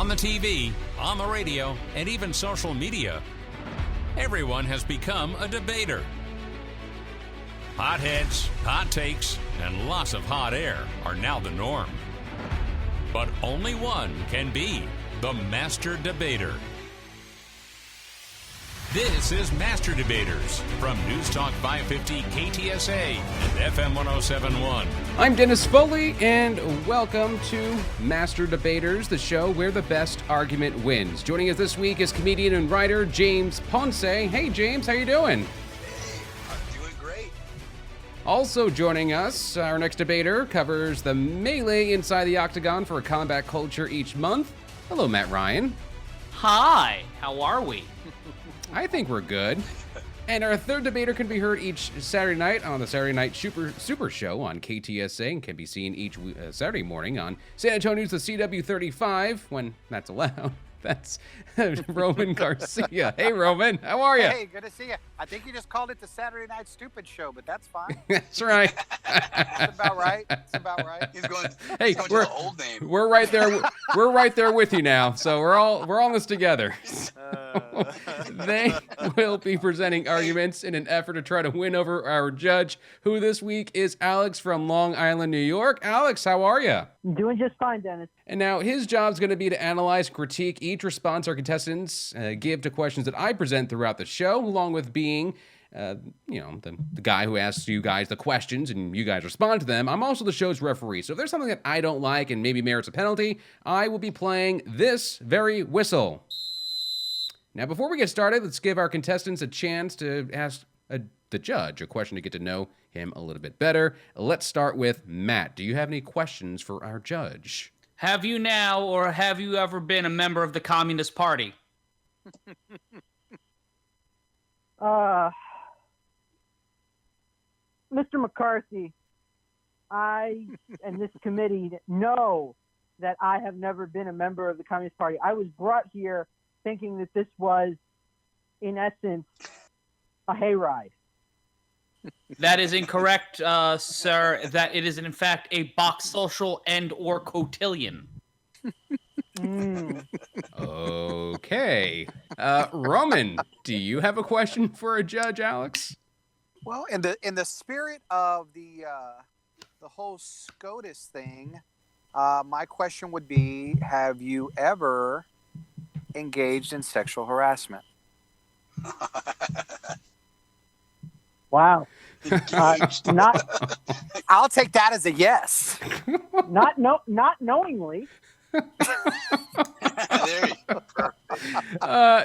On the TV, on the radio, and even social media, everyone has become a debater. Hot heads, hot takes, and lots of hot air are now the norm. But only one can be the master debater. This is Master Debaters from News Talk 550 KTSA and FM 1071. I'm Dennis Foley, and welcome to Master Debaters, the show where the best argument wins. Joining us this week is comedian and writer James Ponce. Hey, James, how you doing? Hey, I'm doing great. Also joining us, our next debater covers the melee inside the octagon for a combat culture each month. Hello, Matt Ryan. Hi, how are we? I think we're good. And our third debater can be heard each Saturday night on the Saturday Night Super Show on KTSA and can be seen each Saturday morning on San Antonio's the CW35 when that's allowed. That's Roman Garcia. Hey, Roman, how are you? Hey, good to see you. I think you just called it the Saturday Night Stupid Show, but that's fine. That's right. That's about right. That's about right. He's going Hey, to the old name. we're right there. We're right there with you now. So we're all in this together. They will be presenting arguments in an effort to try to win over our judge, who this week is Alex from Long Island, New York. Alex, how are you? Doing just fine, Dennis. And now his job's going to be to analyze, critique each response our contestants give to questions that I present throughout the show, along with being, the guy who asks you guys the questions and you guys respond to them. I'm also the show's referee. So if there's something that I don't like and maybe merits a penalty, I will be playing this very whistle. Now, before we get started, let's give our contestants a chance to ask the judge a question to get to know him a little bit better. Let's start with Matt. Do you have any questions for our judge? Have you now or have you ever been a member of the Communist Party? Mr. McCarthy, I and this committee know that I have never been a member of the Communist Party. I was brought here thinking that this was, in essence, a hayride. That is incorrect, sir. That it is, in fact, a box social and or cotillion. Okay. Roman, do you have a question for a judge, Alex? Well, in the spirit of the whole SCOTUS thing, my question would be: have you ever engaged in sexual harassment? Wow. Not I'll take that as a yes. not knowingly. There you go.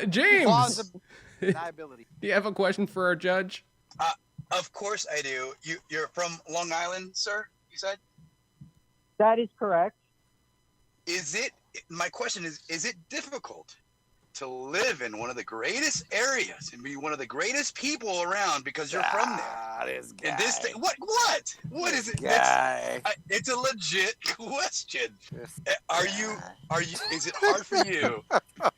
James, Plausible deniability. do you have a question for our judge? Of course I do. You're from Long Island, sir, you said? That is correct. My question is it difficult to live in one of the greatest areas and be one of the greatest people around because you're from there? This guy. And this thing, what is it? It's a legit question. Are you? Is it hard for you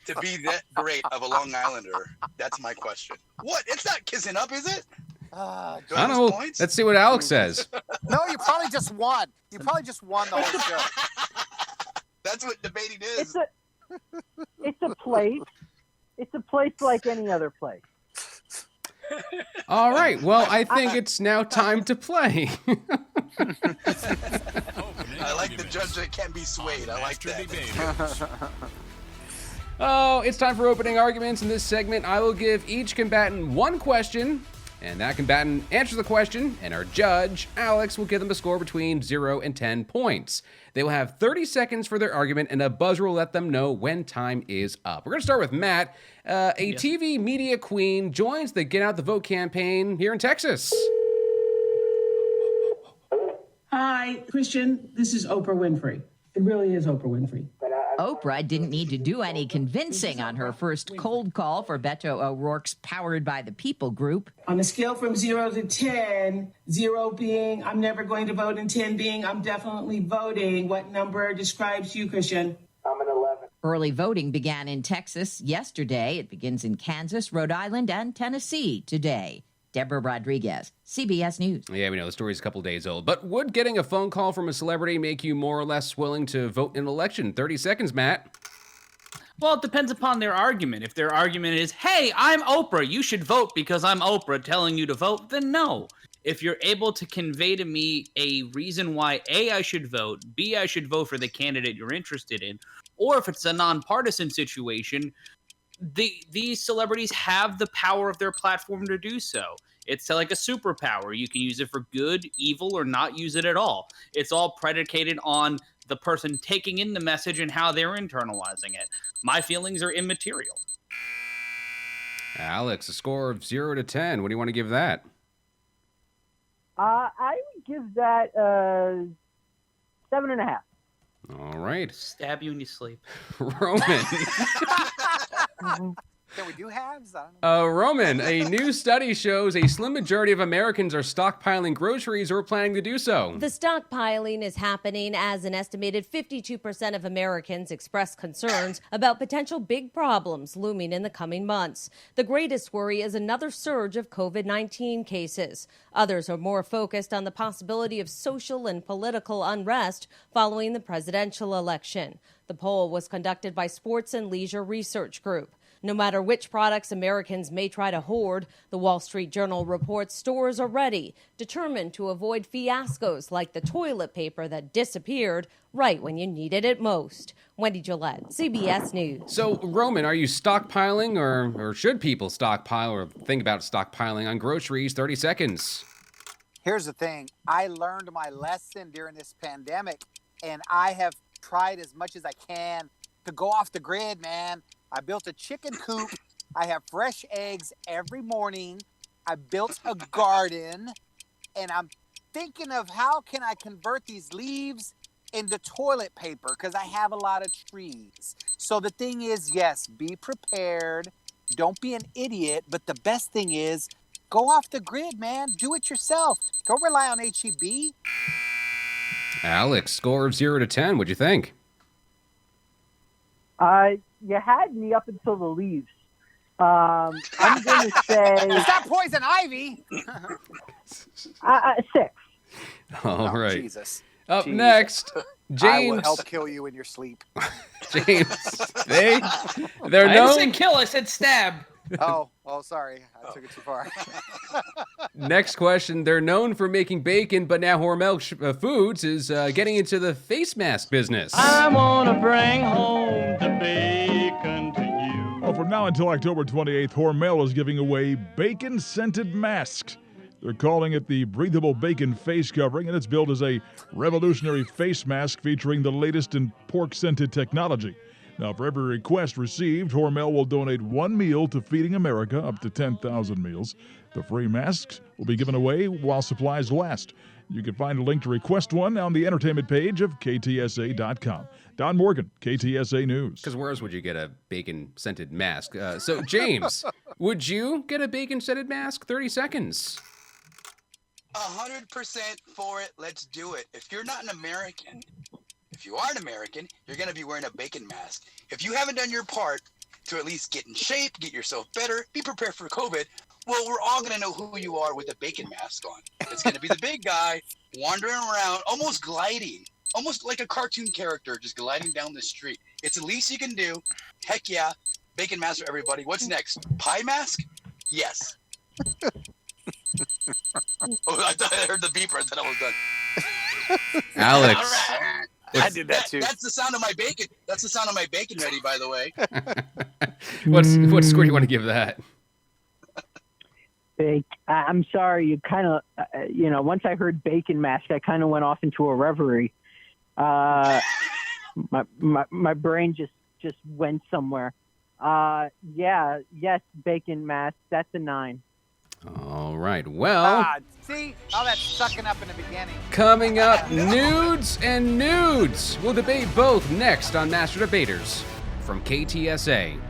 to be that great of a Long Islander? That's my question. What? It's not kissing up, is it? Do I have don't know. points? Let's see what Alex says. No, you probably just won. You probably just won the whole show. That's what debating is. It's a place. It's a place like any other place. All right. Well, I think it's now time to play. I like the judge that can't be swayed. I like that. Oh, it's time for opening arguments. In this segment, I will give each combatant one question, and that combatant answers the question, and our judge, Alex, will give them a score between 0 and 10 points. They will have 30 seconds for their argument, and a buzzer will let them know when time is up. We're going to start with Matt. TV media queen joins the Get Out the Vote campaign here in Texas. Hi, Christian. This is Oprah Winfrey. It really is Oprah Winfrey. Oprah didn't need to do any convincing on her first cold call for Beto O'Rourke's Powered by the People group. On a scale from 0 to 10, 0 being I'm never going to vote and 10 being I'm definitely voting, what number describes you, Christian? I'm an 11. Early voting began in Texas yesterday. It begins in Kansas, Rhode Island, and Tennessee today. Deborah Rodriguez, CBS News. Yeah, we know the story's a couple days old, but would getting a phone call from a celebrity make you more or less willing to vote in an election? 30 seconds, Matt. Well, it depends upon their argument. If their argument is, hey, I'm Oprah, you should vote because I'm Oprah telling you to vote, then no. If you're able to convey to me a reason why A, I should vote, B, I should vote for the candidate you're interested in, or if it's a nonpartisan situation, these celebrities have the power of their platform to do so. It's like a superpower. You can use it for good, evil, or not use it at all. It's all predicated on the person taking in the message and how they're internalizing it. My feelings are immaterial. Alex, a score of 0 to 10. What do you want to give that? I would give that 7.5. All right. Stab you in your sleep. Roman. Can we do halves? I don't know. Roman, a new study shows a slim majority of Americans are stockpiling groceries or planning to do so. The stockpiling is happening as an estimated 52% of Americans express concerns about potential big problems looming in the coming months. The greatest worry is another surge of COVID-19 cases. Others are more focused on the possibility of social and political unrest following the presidential election. The poll was conducted by Sports and Leisure Research Group. No matter which products Americans may try to hoard, the Wall Street Journal reports stores are ready, determined to avoid fiascos like the toilet paper that disappeared right when you needed it most. Wendy Gillette, CBS News. So, Roman, are you stockpiling or should people stockpile or think about stockpiling on groceries? 30 seconds. Here's the thing. I learned my lesson during this pandemic, and I have tried as much as I can to go off the grid, man. I built a chicken coop. I have fresh eggs every morning. I built a garden, and I'm thinking of how can I convert these leaves into toilet paper because I have a lot of trees. So the thing is, yes, be prepared. Don't be an idiot. But the best thing is go off the grid, man. Do it yourself. Don't rely on HEB. Alex, score of 0 to 10. What'd you think? You had me up until the leaves. I'm going to say... Is that poison ivy? 6. All right. Jesus. Up Jesus. next, James. I will help kill you in your sleep. James, they're I didn't known. say kill, I said stab. Oh, sorry. I took it too far. Next question. They're known for making bacon, but now Hormel Foods is getting into the face mask business. I want to bring home the bacon to you. Well, from now until October 28th, Hormel is giving away bacon-scented masks. They're calling it the Breathable Bacon Face Covering, and it's billed as a revolutionary face mask featuring the latest in pork-scented technology. Now, for every request received, Hormel will donate one meal to Feeding America, up to 10,000 meals. The free masks will be given away while supplies last. You can find a link to request one on the entertainment page of KTSA.com. Don Morgan, KTSA News. Because where else would you get a bacon-scented mask? So, James, would you get a bacon-scented mask? 30 seconds. 100% for it. Let's do it. If you're not an American, if you are an American, you're going to be wearing a bacon mask. If you haven't done your part to at least get in shape, get yourself better, be prepared for COVID, well, we're all going to know who you are with a bacon mask on. It's going to be the big guy wandering around, almost gliding, almost like a cartoon character, just gliding down the street. It's the least you can do. Heck yeah. Bacon mask for everybody. What's next? Pie mask? Yes. Oh, I thought I heard the beeper. I thought I was done. Alex. I did that too. That's the sound of my bacon. That's the sound of my bacon ready, by the way. What score do you want to give that? I'm sorry. You kind of, once I heard bacon mask, I kind of went off into a reverie. My brain just went somewhere. Yes, bacon mask. That's a 9. All right. Well, see all that sucking up in the beginning. Coming up, nudes and nudes. We'll debate both next on Master Debaters from KTSA.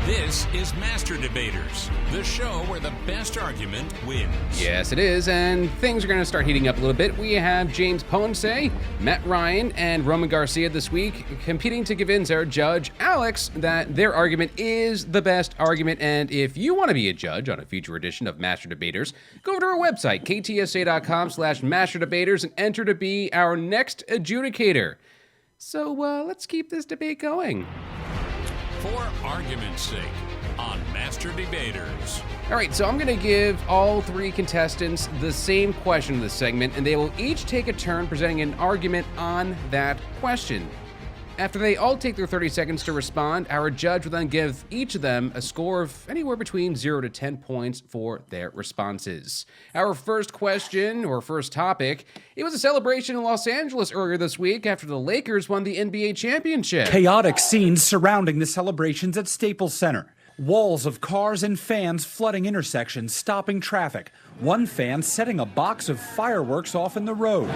This is Master Debaters, the show where the best argument wins. Yes, it is, and things are going to start heating up a little bit. We have James Ponce, Matt Ryan, and Roman Garcia this week competing to convince our judge, Alex, that their argument is the best argument. And if you want to be a judge on a future edition of Master Debaters, go over to our website, ktsa.com/masterdebaters, and enter to be our next adjudicator. So let's keep this debate going. For argument's sake, on Master Debaters. All right, so I'm going to give all three contestants the same question in this segment, and they will each take a turn presenting an argument on that question. After they all take their 30 seconds to respond, our judge will then give each of them a score of anywhere between 0 to 10 points for their responses. Our first question, or first topic, it was a celebration in Los Angeles earlier this week after the Lakers won the NBA championship. Chaotic scenes surrounding the celebrations at Staples Center. Walls of cars and fans flooding intersections, stopping traffic. One fan setting a box of fireworks off in the road.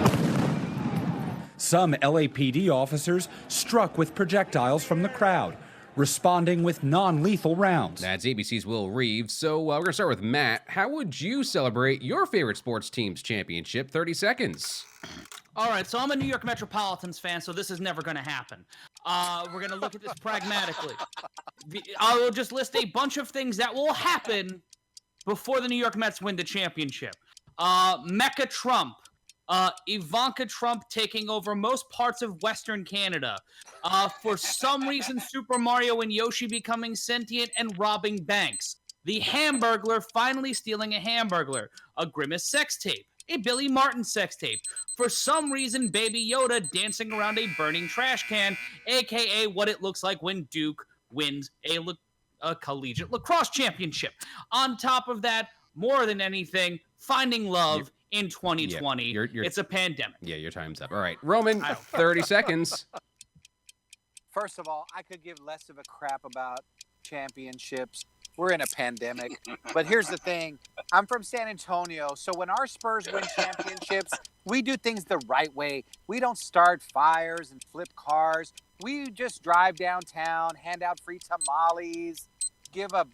Some LAPD officers struck with projectiles from the crowd, responding with non-lethal rounds. That's ABC's Will Reeves. So we're going to start with Matt. How would you celebrate your favorite sports team's championship? 30 seconds. All right, so I'm a New York Metropolitans fan, so this is never going to happen. We're going to look at this pragmatically. I will just list a bunch of things that will happen before the New York Mets win the championship. Mecca Trump. Ivanka Trump taking over most parts of Western Canada. For some reason, Super Mario and Yoshi becoming sentient and robbing banks. The Hamburglar finally stealing a Hamburglar. A Grimace sex tape. A Billy Martin sex tape. For some reason, Baby Yoda dancing around a burning trash can, a.k.a. what it looks like when Duke wins a collegiate lacrosse championship. On top of that, more than anything, finding love in 2020. Yeah, it's a pandemic. Yeah, your time's up. All right, Roman, 30 seconds. First of all, I could give less of a crap about championships. We're in a pandemic. But here's the thing. I'm from San Antonio, so when our Spurs win championships, we do things the right way. We don't start fires and flip cars. We just drive downtown, hand out free tamales, give a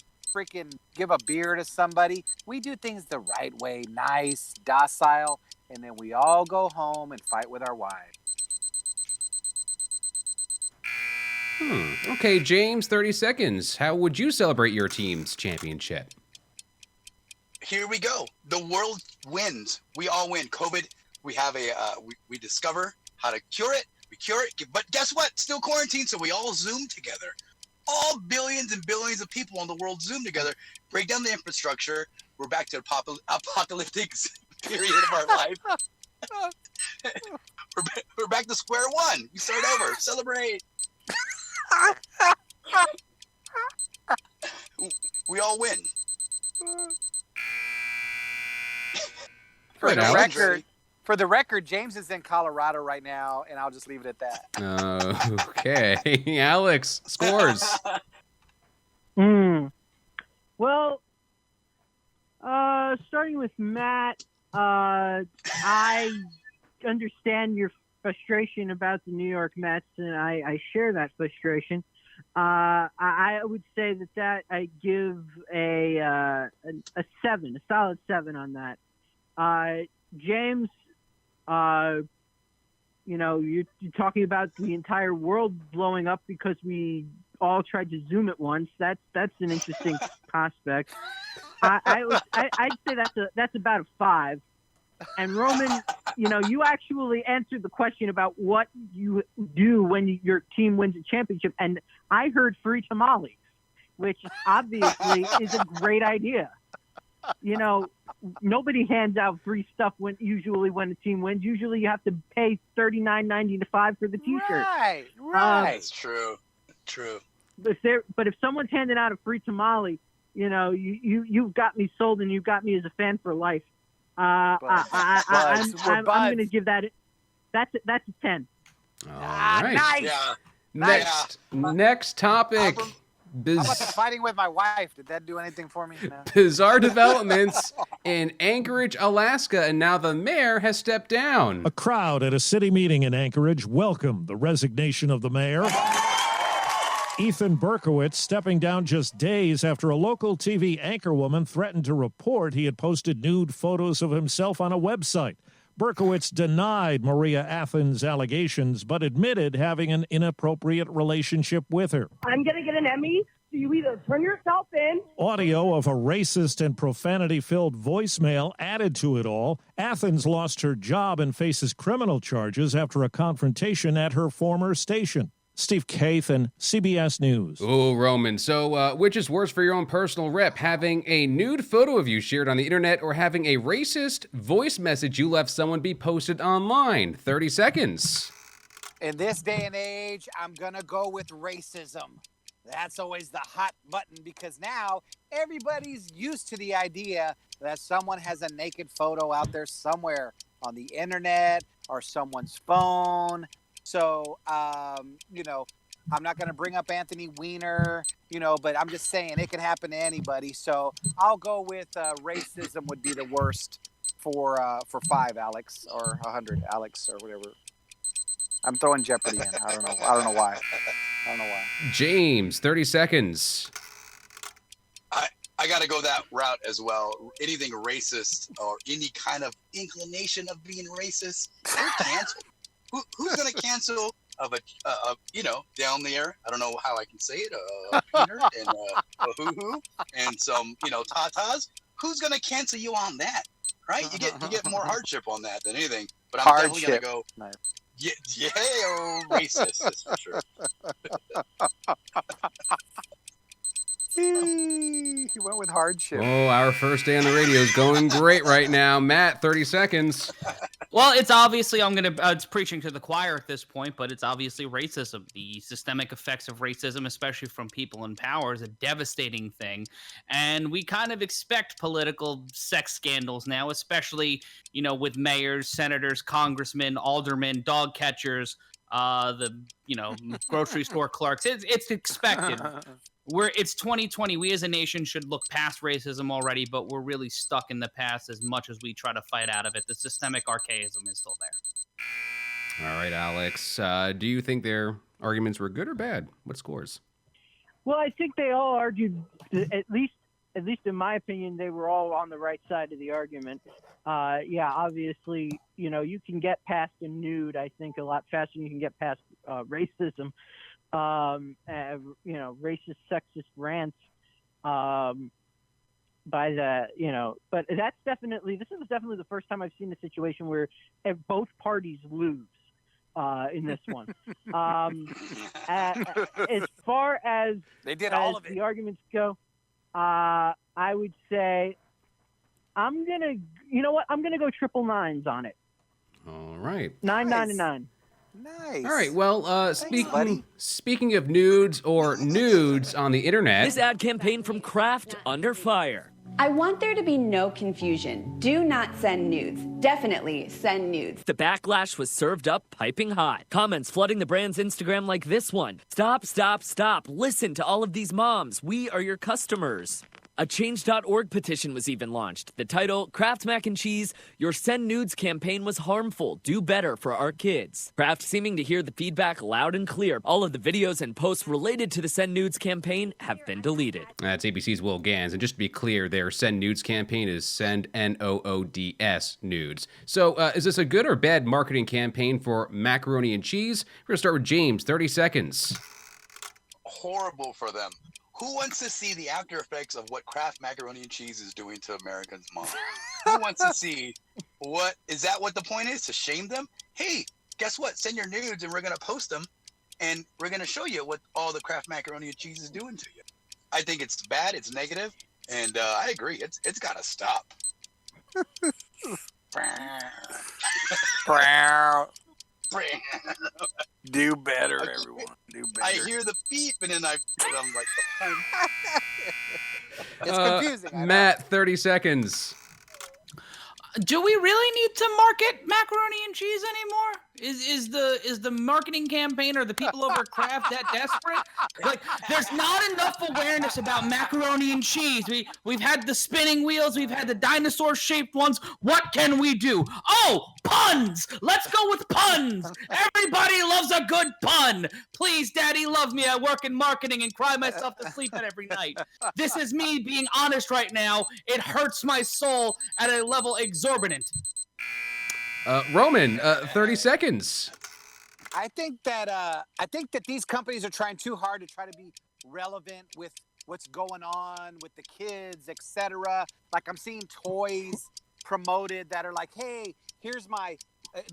beer to somebody. We do things the right way, nice, docile, and then we all go home and fight with our wives. Okay, James, 30 seconds. How would you celebrate your team's championship? Here we go. The world wins. We all win. COVID, we have we discover how to cure it. We cure it. But guess what? Still quarantined, so we all Zoom together. All billions and billions of people in the world Zoom together, break down the infrastructure. We're back to the apocalyptic period of our life. we're back to square one. We start over. Celebrate. We all win. For the record, James is in Colorado right now, and I'll just leave it at that. Okay. Alex, scores. Well, starting with Matt, I understand your frustration about the New York Mets, and I share that frustration. I would say that I give a 7, a solid 7 on that. James, you're talking about the entire world blowing up because we all tried to Zoom at once. That's an interesting prospect. I'd say that's about a 5. And Roman, you actually answered the question about what you do when your team wins a championship, and I heard free tamales, which obviously is a great idea. Nobody hands out free stuff usually when a team wins. Usually you have to pay $39.95 for the T-shirt. Right. That's true. But if someone's handing out a free tamale, you've got me sold, and you've got me as a fan for life. I'm going to give that's a 10. All right. Nice. Next topic. How about the fighting with my wife? Did that do anything for me? No. Bizarre developments in Anchorage, Alaska, and now the mayor has stepped down. A crowd at a city meeting in Anchorage welcomed the resignation of the mayor. Ethan Berkowitz stepping down just days after a local TV anchorwoman threatened to report he had posted nude photos of himself on a website. Berkowitz denied Maria Athens' allegations, but admitted having an inappropriate relationship with her. I'm going to get an Emmy, so you either turn yourself in. Audio of a racist and profanity-filled voicemail added to it all. Athens lost her job and faces criminal charges after a confrontation at her former station. Steve Kathan, CBS News. Oh, Roman. So, which is worse for your own personal rep, having a nude photo of you shared on the internet or having a racist voice message you left someone be posted online? 30 seconds. In this day and age, I'm going to go with racism. That's always the hot button because now everybody's used to the idea that someone has a naked photo out there somewhere on the internet or someone's phone. So, you know, I'm not going to bring up Anthony Weiner, you know, but I'm just saying it can happen to anybody. So I'll go with racism would be the worst for 5, Alex, or 100, Alex, or whatever. I'm throwing Jeopardy in. I don't know why. James, 30 seconds. I got to go that route as well. Anything racist or any kind of inclination of being racist, they're canceled. Who's going to cancel you know, down there? I don't know how I can say it. Peter and a hoo-hoo and some, you know, tatas. Who's going to cancel you on that? Right? You get more hardship on that than anything. But I'm definitely going to go. Nice. Yeah, racist. That's for sure. He went with hardship. Oh, our first day on the radio is going great right now. Matt, 30 seconds. Well, it's obviously, it's preaching to the choir at this point, but it's obviously racism. The systemic effects of racism, especially from people in power, is a devastating thing. And we kind of expect political sex scandals now, especially, you know, with mayors, senators, congressmen, aldermen, dog catchers, the, you know, grocery store clerks. It's expected. It's 2020. We as a nation should look past racism already, but we're really stuck in the past as much as we try to fight out of it. The systemic archaism is still there. All right, Alex. Do you think their arguments were good or bad? What scores? Well, I think they all argued, at least in my opinion, they were all on the right side of the argument. Yeah, obviously, you know, you can get past a nude, I think, a lot faster than you can get past racism. You know, racist, sexist rants by the, you know, but this is definitely the first time I've seen a situation where both parties lose in this one. As far as they did all of it, the arguments go, I would say I'm gonna go triple nines on it. All right, 9, 9, and 9. Nice. All right. Well, speaking of nudes or nudes on the internet. This ad campaign from Kraft under fire. I want there to be no confusion. Do not send nudes. Definitely send nudes. The backlash was served up piping hot. Comments flooding the brand's Instagram like this one. Stop, stop, stop. Listen to all of these moms. We are your customers. A Change.org petition was even launched. The title, Kraft Mac and Cheese, Your Send Nudes campaign was harmful. Do better for our kids. Kraft seeming to hear the feedback loud and clear. All of the videos and posts related to the Send Nudes campaign have been deleted. That's ABC's Will Gans. And just to be clear, their Send Nudes campaign is Send Noods nudes. So is this a good or bad marketing campaign for macaroni and cheese? We're going to start with James, 30 seconds. Horrible for them. Who wants to see the after effects of what Kraft macaroni and cheese is doing to Americans' mom? Who wants to see what is that? What the point is, to shame them? Hey, guess what? Send your nudes and we're gonna post them, and we're gonna show you what all the Kraft macaroni and cheese is doing to you. I think it's bad. It's negative, and I agree. It's gotta stop. Do better, everyone. Do better. I hear the beep, and then I'm like, it's confusing. Matt, 30 seconds. Do we really need to market macaroni and cheese anymore? Is the marketing campaign or the people over at Kraft that desperate? Like, there's not enough awareness about macaroni and cheese. We've had the spinning wheels, we've had the dinosaur-shaped ones. What can we do? Oh, puns! Let's go with puns! Everybody loves a good pun! Please, Daddy, love me. I work in marketing and cry myself to sleep at every night. This is me being honest right now. It hurts my soul at a level exorbitant. Roman, 30 seconds. I think that these companies are trying too hard to try to be relevant with what's going on with the kids, etc. Like, I'm seeing toys promoted that are like, hey, here's my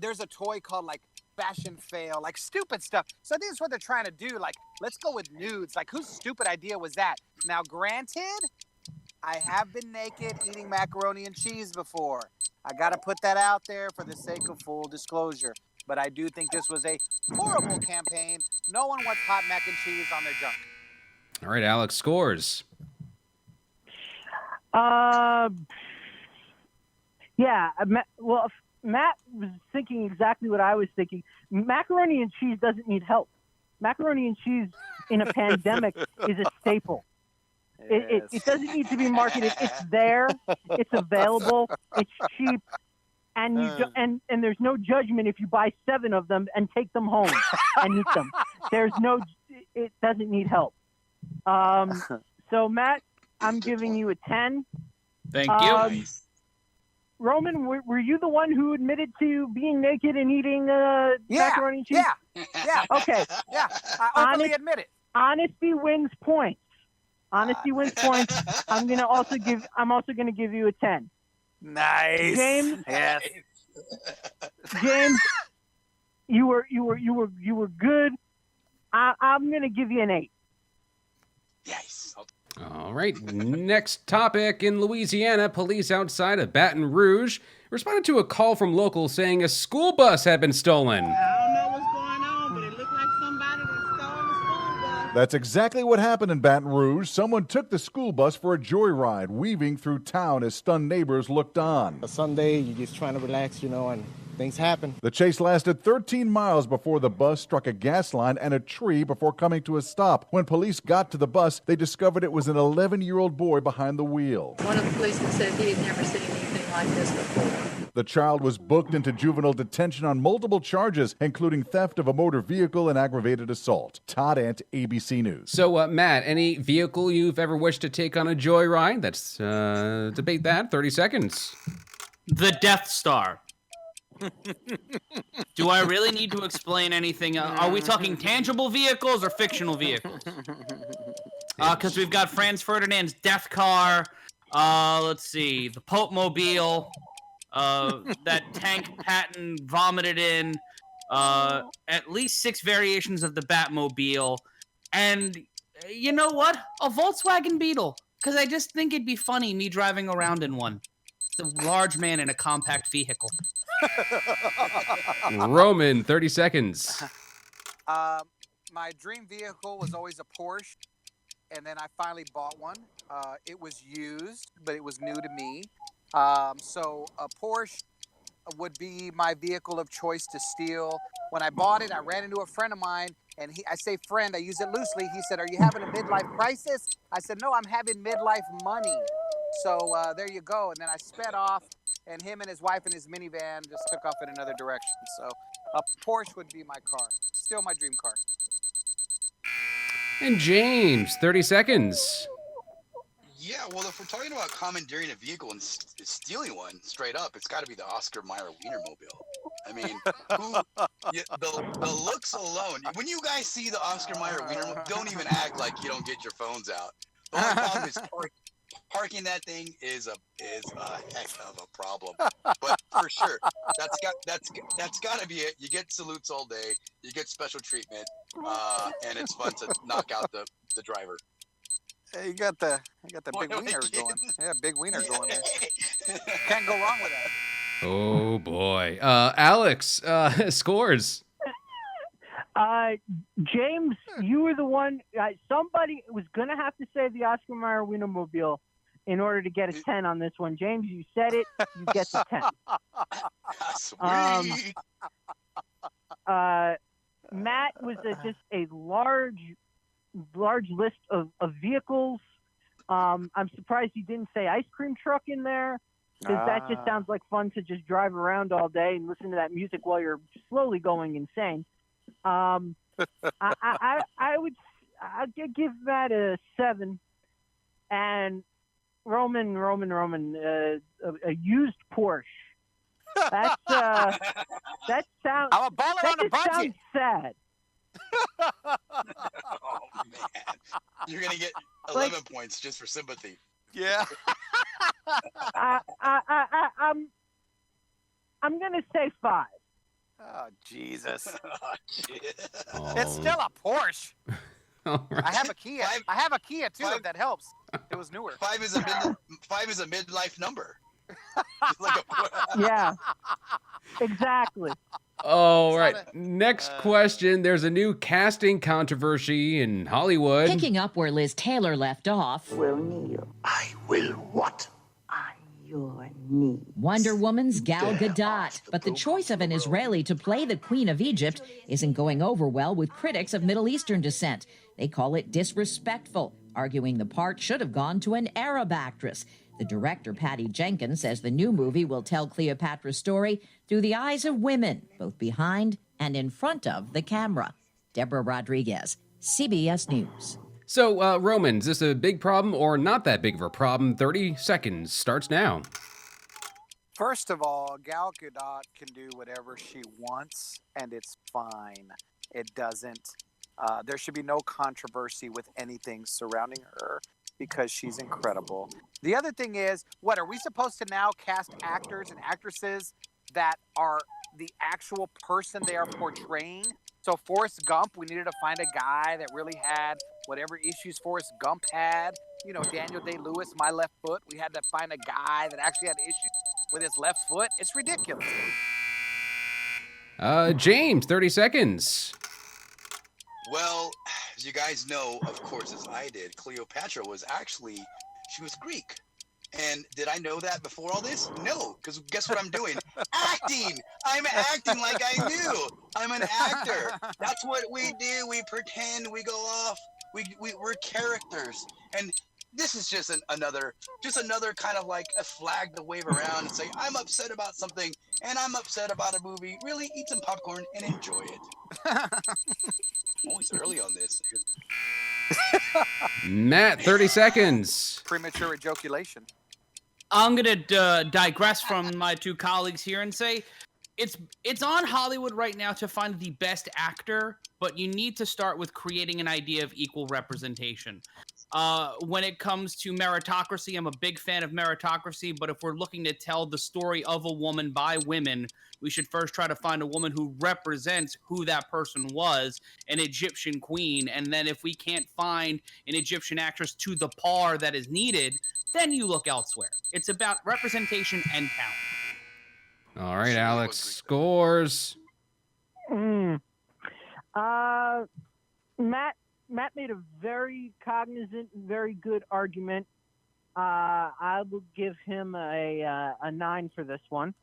there's a toy called like fashion fail, like stupid stuff. So this is what they're trying to do. Like, let's go with nudes. Like, whose stupid idea was that? Now, granted, I have been naked eating macaroni and cheese before. I got to put that out there for the sake of full disclosure. But I do think this was a horrible campaign. No one wants hot mac and cheese on their junk. All right, Alex, scores. Yeah. Well, Matt was thinking exactly what I was thinking. Macaroni and cheese doesn't need help. Macaroni and cheese in a pandemic is a staple. It doesn't need to be marketed. It's there. It's available. It's cheap. And and there's no judgment if you buy 7 of them and take them home and eat them. It doesn't need help. So Matt, I'm giving you a 10. Thank you. Roman, were you the one who admitted to being naked and eating macaroni and cheese? Yeah. Okay. Yeah. I openly admit it. Honesty wins points. Honesty wins points. I'm also gonna give you a 10. Nice. James. Yes. James, you were good. I'm gonna give you an 8. Yes. All right, next topic. In Louisiana, police outside of Baton Rouge responded to a call from locals saying a school bus had been stolen. I don't know what's going on, but it looked like somebody that stole the school bus. That's exactly what happened in Baton Rouge. Someone took the school bus for a joyride, weaving through town as stunned neighbors looked on. A Sunday, you're just trying to relax, and things happen. The chase lasted 13 miles before the bus struck a gas line and a tree before coming to a stop. When police got to the bus, they discovered it was an 11-year-old boy behind the wheel. One of the policemen said he had never seen anything like this before. The child was booked into juvenile detention on multiple charges, including theft of a motor vehicle and aggravated assault. Todd Ant, ABC News. So, Matt, any vehicle you've ever wished to take on a joyride? Let's debate that. 30 seconds. The Death Star. Do I really need to explain anything? Are we talking tangible vehicles or fictional vehicles? Because we've got Franz Ferdinand's death car. Let's see, the Pope Mobile. That tank Patton vomited in. At least 6 variations of the Batmobile. And you know what? A Volkswagen Beetle. Because I just think it'd be funny me driving around in one. It's a large man in a compact vehicle. Roman, 30 seconds. My dream vehicle was always a Porsche, and then I finally bought one. It was used, but it was new to me. So a Porsche would be my vehicle of choice to steal. When I bought it, I ran into a friend of mine, and I say friend, I use it loosely. He said, "Are you having a midlife crisis?" I said, "No, I'm having midlife money." So there you go. And then I sped off, and him and his wife and his minivan just took off in another direction. So a Porsche would be my car. Still my dream car. And James, 30 seconds. Yeah, well, if we're talking about commandeering a vehicle and stealing one straight up, it's got to be the Oscar Mayer Wienermobile. I mean, the looks alone. When you guys see the Oscar Mayer Wienermobile, don't even act like you don't get your phones out. The only problem is parking that thing is a heck of a problem. But for sure, that's got to be it. You get salutes all day. You get special treatment, and it's fun to knock out the driver. Hey, you got the big wiener going. Yeah, big wiener going there. Can't go wrong with that. Oh boy, Alex, scores. James, you were the one. Somebody was gonna have to say the Oscar Mayer Wienermobile in order to get a 10 on this one. James, you said it. You get the 10. Sweet. Matt was just a large list of vehicles. I'm surprised he didn't say ice cream truck in there, because that just sounds like fun to just drive around all day and listen to that music while you're slowly going insane. I'd give that a 7. And Roman, a used Porsche. That sounds. I'm a baller on a budget. Sounds sad. Oh man, you're gonna get 11 points just for sympathy. Yeah. I'm gonna say 5. Oh Jesus! Oh. It's still a Porsche. All right. I have a Kia. I have a Kia too. If that helps. It was newer. 5 is a midlife number. Yeah. Exactly. All right. Next question. There's a new casting controversy in Hollywood. Picking up where Liz Taylor left off. Will kneel. I will what? On your knee. Wonder Woman's Gal Gadot. But the choice of an Israeli to play the Queen of Egypt isn't going over well with critics of Middle Eastern descent. They call it disrespectful, arguing the part should have gone to an Arab actress. The director, Patty Jenkins, says the new movie will tell Cleopatra's story through the eyes of women, both behind and in front of the camera. Deborah Rodriguez, CBS News. So, Roman, is this a big problem or not that big of a problem? 30 seconds starts now. First of all, Gal Gadot can do whatever she wants, and it's fine. It doesn't. There should be no controversy with anything surrounding her because she's incredible. The other thing is, what, are we supposed to now cast actors and actresses that are the actual person they are portraying? So Forrest Gump, we needed to find a guy that really had whatever issues Forrest Gump had. You know, Daniel Day-Lewis, My Left Foot. We had to find a guy that actually had issues with his left foot. It's ridiculous. James, 30 seconds. Well, as you guys know, of course, as I did, Cleopatra was Greek. And did I know that before all this? No, because guess what I'm doing? Acting! I'm acting like I knew. I'm an actor. That's what we do. We pretend. We go off. We're characters. And this is just another kind of like a flag to wave around and say, I'm upset about something, and I'm upset about a movie. Really, eat some popcorn and enjoy it. I'm always early on this. Matt, 30 seconds. Premature ejaculation. I'm going to digress from my two colleagues here and say it's on Hollywood right now to find the best actor, but you need to start with creating an idea of equal representation. When it comes to meritocracy, I'm a big fan of meritocracy, but if we're looking to tell the story of a woman by women, we should first try to find a woman who represents who that person was, an Egyptian queen, and then if we can't find an Egyptian actress to the par that is needed, then you look elsewhere. It's about representation and talent. All right, Alex, scores. Matt made a very cognizant, very good argument. I will give him a 9 for this one.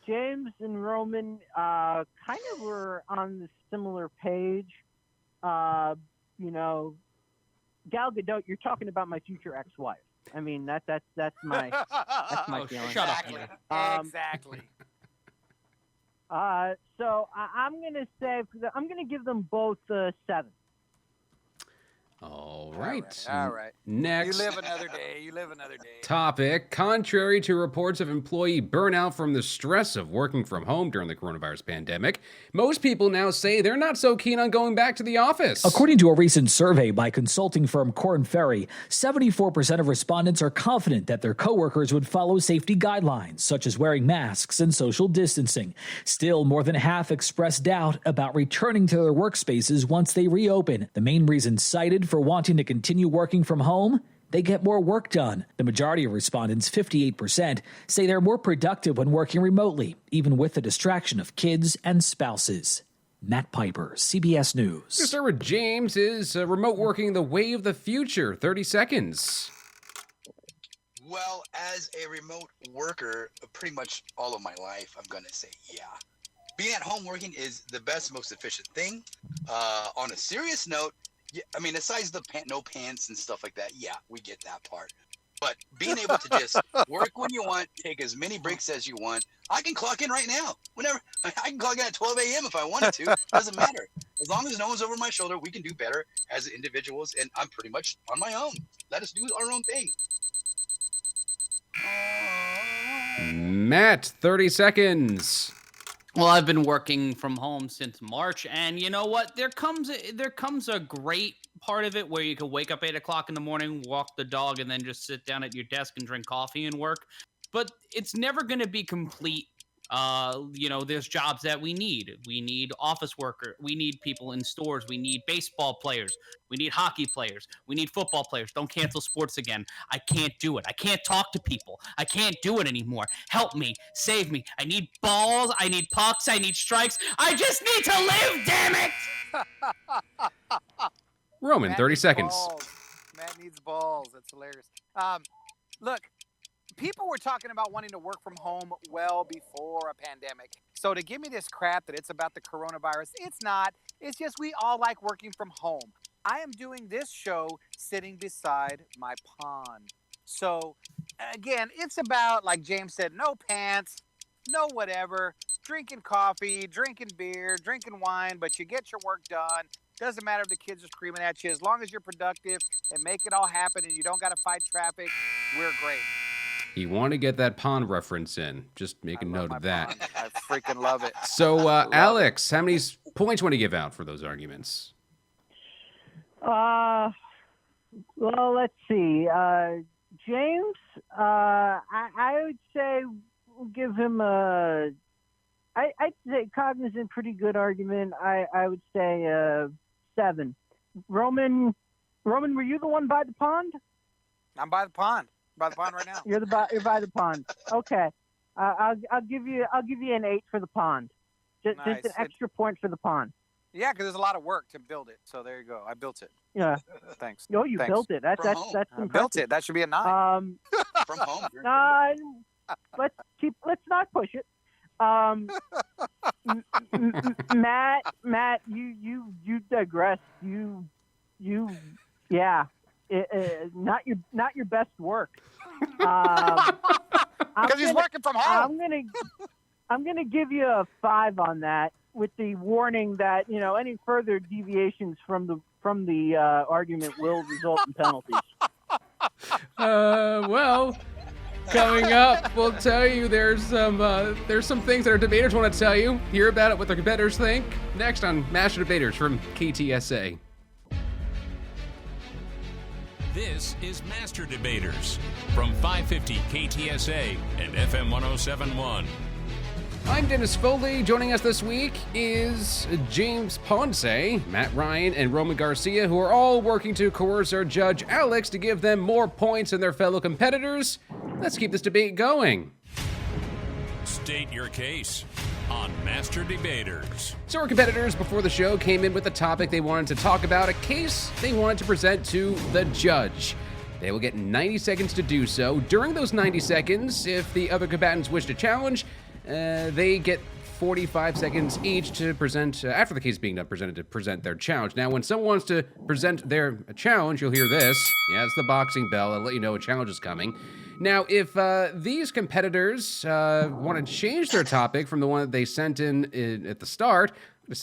James and Roman kind of were on the similar page. You know, Gal Gadot, you're talking about my future ex-wife. I mean, that's my feeling. Shut up. Exactly. So I'm gonna give them both 7. All right. All right. Next. You live another day. Topic. Contrary to reports of employee burnout from the stress of working from home during the coronavirus pandemic, most people now say they're not so keen on going back to the office. According to a recent survey by consulting firm Korn Ferry, 74% of respondents are confident that their coworkers would follow safety guidelines, such as wearing masks and social distancing. Still, more than half expressed doubt about returning to their workspaces once they reopen. The main reason cited for wanting to continue working from home? They get more work done. The majority of respondents, 58%, say they're more productive when working remotely, even with the distraction of kids and spouses. Matt Piper, CBS News. Let's start with James. Is remote working the way of the future? 30 seconds. Well, as a remote worker, pretty much all of my life, I'm going to say yeah. Being at home working is the best, most efficient thing. On a serious note, yeah, I mean, aside the no pants and stuff like that, yeah, we get that part. But being able to just work when you want, take as many breaks as you want. I can clock in right now. Whenever I can clock in at 12 a.m. if I wanted to. Doesn't matter. As long as no one's over my shoulder, we can do better as individuals. And I'm pretty much on my own. Let us do our own thing. Matt, 30 seconds. Well, I've been working from home since March, and you know what? There comes a great part of it where you can wake up 8 o'clock in the morning, walk the dog, and then just sit down at your desk and drink coffee and work. But it's never going to be complete. There's jobs that we need. We need office worker. We need people in stores. We need baseball players. We need hockey players. We need football players. Don't cancel sports again. I can't do it. I can't talk to people. I can't do it anymore. Help me. Save me. I need balls. I need pucks. I need strikes. I just need to live, damn it! Roman, Matt 30 needs seconds. balls. Matt needs balls. That's hilarious. Look, people were talking about wanting to work from home well before a pandemic. So to give me this crap that it's about the coronavirus, it's not. It's just we all like working from home. I am doing this show sitting beside my pond. So again, it's about, like James said, no pants, no whatever, drinking coffee, drinking beer, drinking wine, but you get your work done. Doesn't matter if the kids are screaming at you. As long as you're productive and make it all happen and you don't got to fight traffic, we're great. You want to get that pond reference in. Just make a note of that. Pond. I freaking love it. So, Alex, how many points want to give out for those arguments? Well, let's see. James, I would say we'll give him a. I'd say cognizant, pretty good argument. I would say 7. Roman, were you the one by the pond? I'm by the pond. By the pond right now. You're by the pond. Okay. I'll give you an 8 for the pond. Just Nice. an extra point for the pond. Yeah, because there's a lot of work to build it. So there you go. I built it. Yeah. Thanks. No, you Thanks. built it. That's I impressive. built it. That should be a 9. From home. Let's not push it. Matt, you digress. Yeah. Not your best work. Because he's working from home. I'm gonna give you a 5 on that, with the warning that any further deviations from the argument will result in penalties. Well, coming up, we'll tell you there's some things that our debaters want to tell you. Hear about it, what their competitors think. Next on Master Debaters from KTSA. This is Master Debaters from 550 KTSA and FM 1071. I'm Dennis Foley. Joining us this week is James Ponce, Matt Ryan, and Roman Garcia, who are all working to coerce our judge Alex to give them more points than their fellow competitors. Let's keep this debate going. State your case on Master Debaters. So our competitors before the show came in with a topic they wanted to talk about, a case they wanted to present to the judge. They will get 90 seconds to do so. During those 90 seconds, if the other combatants wish to challenge, they get 45 seconds each to present, after the case is being done, to present their challenge. Now, when someone wants to present their challenge, you'll hear this. Yeah, it's the boxing bell. I'll let you know a challenge is coming. Now, if these competitors want to change their topic from the one that they sent in at the start, I'm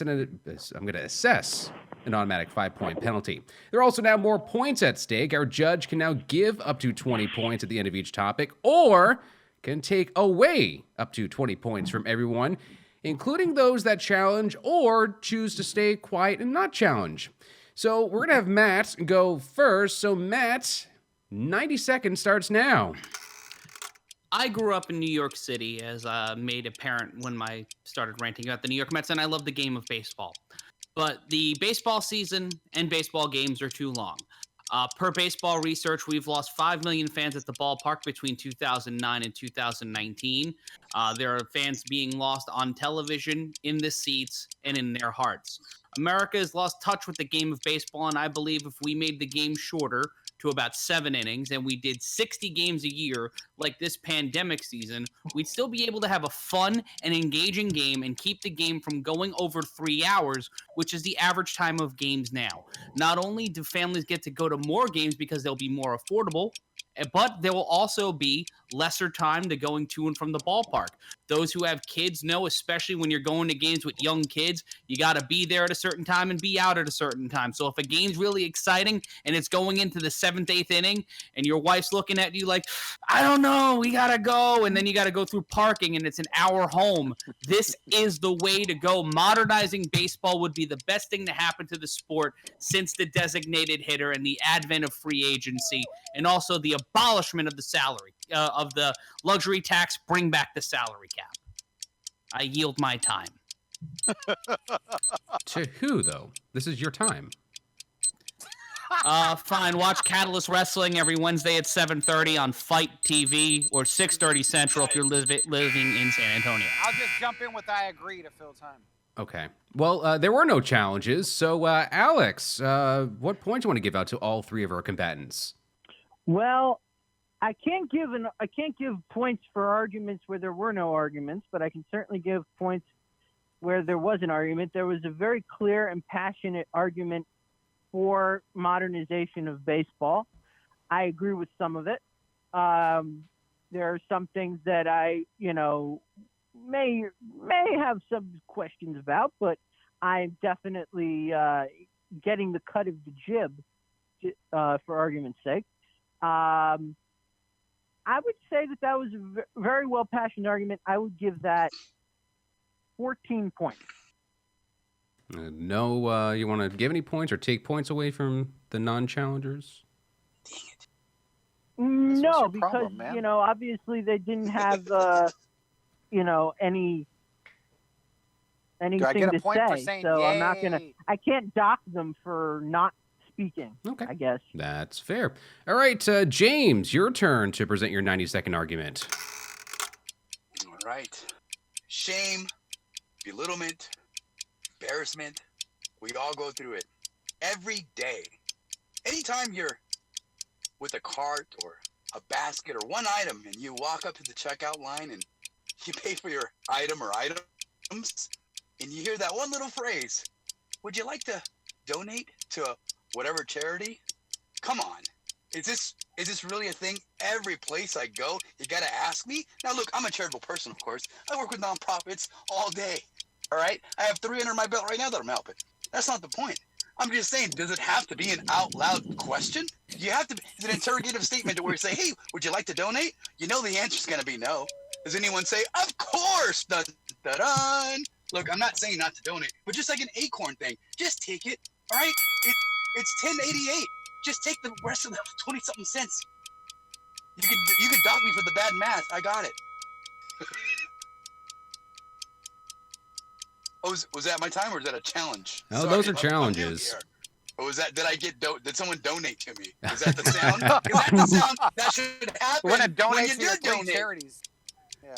going to assess an automatic 5-point penalty. There are also now more points at stake. Our judge can now give up to 20 points at the end of each topic, or can take away up to 20 points from everyone, including those that challenge or choose to stay quiet and not challenge. So we're going to have Matt go first. So Matt, 90 seconds starts now. I grew up in New York City, as made apparent when I started ranting about the New York Mets, and I love the game of baseball. But the baseball season and baseball games are too long. Per baseball research, we've lost 5 million fans at the ballpark between 2009 and 2019. There are fans being lost on television, in the seats, and in their hearts. America has lost touch with the game of baseball, and I believe if we made the game shorter to about 7 innings and we did 60 games a year like this pandemic season, we'd still be able to have a fun and engaging game and keep the game from going over 3 hours, which is the average time of games now. Not only do families get to go to more games because they'll be more affordable, but there will also be lesser time to going to and from the ballpark. Those who have kids know, especially when you're going to games with young kids, you got to be there at a certain time and be out at a certain time. So if a game's really exciting and it's going into the 7th, 8th inning and your wife's looking at you like, I don't know, we got to go. And then you got to go through parking and it's an hour home. This is the way to go. Modernizing baseball would be the best thing to happen to the sport since the designated hitter and the advent of free agency, and also the abolishment of the salary, of the luxury tax, bring back the salary cap. I yield my time. To who, though? This is your time. Fine. Watch Catalyst Wrestling every Wednesday at 7:30 on Fight TV, or 6:30 Central if you're living in San Antonio. I'll just jump in with I agree to fill time. Okay. Well, there were no challenges. So, Alex, what point do you want to give out to all three of our combatants? Well, I can't give points for arguments where there were no arguments, but I can certainly give points where there was an argument. There was a very clear and passionate argument for modernization of baseball. I agree with some of it. There are some things that I, may have some questions about, but I'm definitely getting the cut of the jib for argument's sake. I would say that was a very well-passioned argument. I would give that 14 points. No, you want to give any points or take points away from the non-challengers? No, because, problem, obviously they didn't have, anything to say. So yay? I'm not going to, I can't dock them for not speaking, okay. I guess. That's fair. All right, James, your turn to present your 90-second argument. All right. Shame, belittlement, embarrassment. We all go through it every day. Anytime you're with a cart or a basket or one item and you walk up to the checkout line and you pay for your item or items and you hear that one little phrase, would you like to donate to whatever charity? Come on. Is this really a thing? Every place I go, you got to ask me? Now, look, I'm a charitable person, of course. I work with nonprofits all day. All right? I have 3 under my belt right now that I'm helping. That's not the point. I'm just saying, does it have to be an out loud question? You have to. It's an interrogative statement to where you say, hey, would you like to donate? You know the answer's going to be no. Does anyone say, of course? Dun, dun, dun. Look, I'm not saying not to donate, but just like an acorn thing, just take it. All right? It's $10.88. Just take the rest of the 20-something cents. You can dock me for the bad math. I got it. Oh, was that my time or is that a challenge? Oh, those are challenges. Or was that, did someone donate to me? Is that the sound? Is that the sound that should happen We're gonna donate when you to do your donate? charities.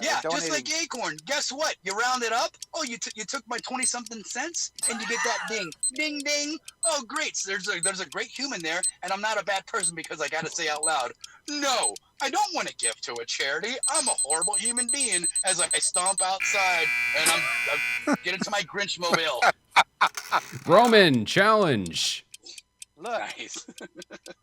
Yeah, just like Acorn. Guess what? You round it up. Oh, you took my 20-something cents, and you get that ding, ding, ding. Oh, great. So there's a great human there, and I'm not a bad person because I got to say out loud, no, I don't want to give to a charity. I'm a horrible human being as I stomp outside, and I'm get into my Grinch mobile. Roman, challenge. Look, Nice.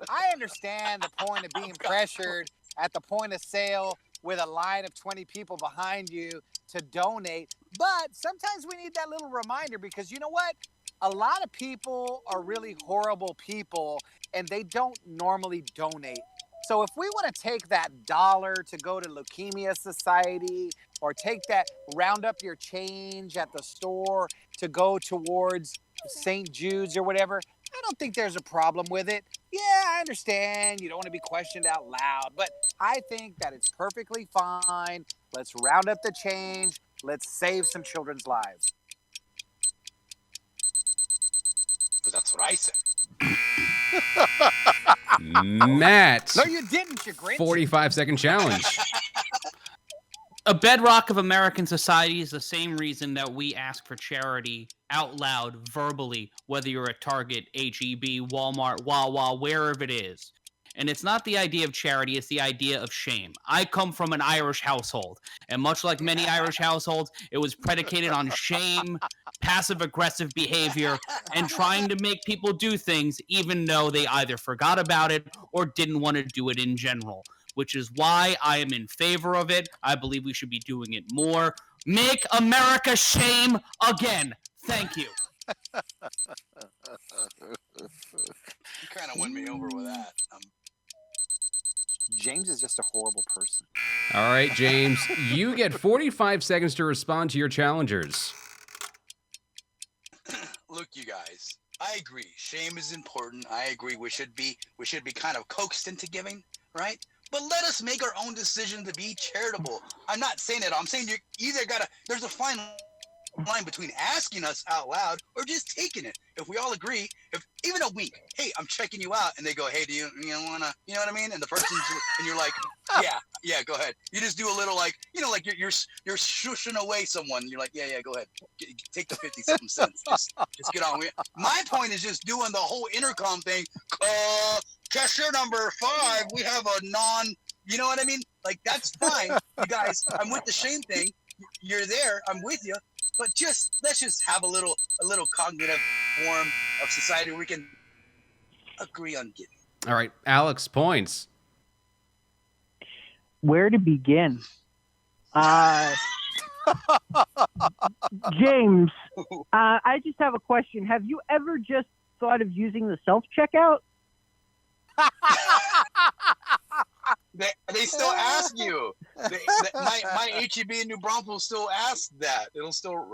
I understand the point of being pressured at the point of sale with a line of 20 people behind you to donate. But sometimes we need that little reminder because you know what? A lot of people are really horrible people and they don't normally donate. So if we want to take that $1 to go to Leukemia Society or take that round up your change at the store to go towards St. Jude's or whatever, I don't think there's a problem with it. Yeah, I understand. You don't want to be questioned out loud, but I think that it's perfectly fine. Let's round up the change. Let's save some children's lives. But that's what I said. Matt. No, you didn't, you Grinch. 45-second challenge. A bedrock of American society is the same reason that we ask for charity out loud, verbally, whether you're at Target, H-E-B, Walmart, Wawa, wherever it is. And it's not the idea of charity, it's the idea of shame. I come from an Irish household, and much like many Irish households, it was predicated on shame, passive-aggressive behavior, and trying to make people do things even though they either forgot about it or didn't want to do it in general, which is why I am in favor of it. I believe we should be doing it more. Make America shame again. Thank you. You kind of won me over with that. James is just a horrible person. All right, James, you get 45 seconds to respond to your challengers. Look, you guys, I agree. Shame is important. I agree. We should be kind of coaxed into giving, right? But let us make our own decision to be charitable. I'm not saying it. I'm saying you either gotta. There's a fine line between asking us out loud or just taking it. If we all agree, if even a week, hey, I'm checking you out, and they go, hey, do you wanna, you know what I mean? And the person's, and you're like, yeah, go ahead. You just do a little like, like you're shushing away someone. You're like, yeah, go ahead, take the 50-something cents. Just get on with it. My point is just doing the whole intercom thing. Cashier number 5, we have a you know what I mean? Like, that's fine, you guys. I'm with the shame thing. You're there. I'm with you. But let's just have a little cognitive form of society where we can agree on giving. All right, Alex, points. Where to begin? James, I just have a question. Have you ever just thought of using the self-checkout? They still ask you. My HEB in New Braunfels still asks that. It'll still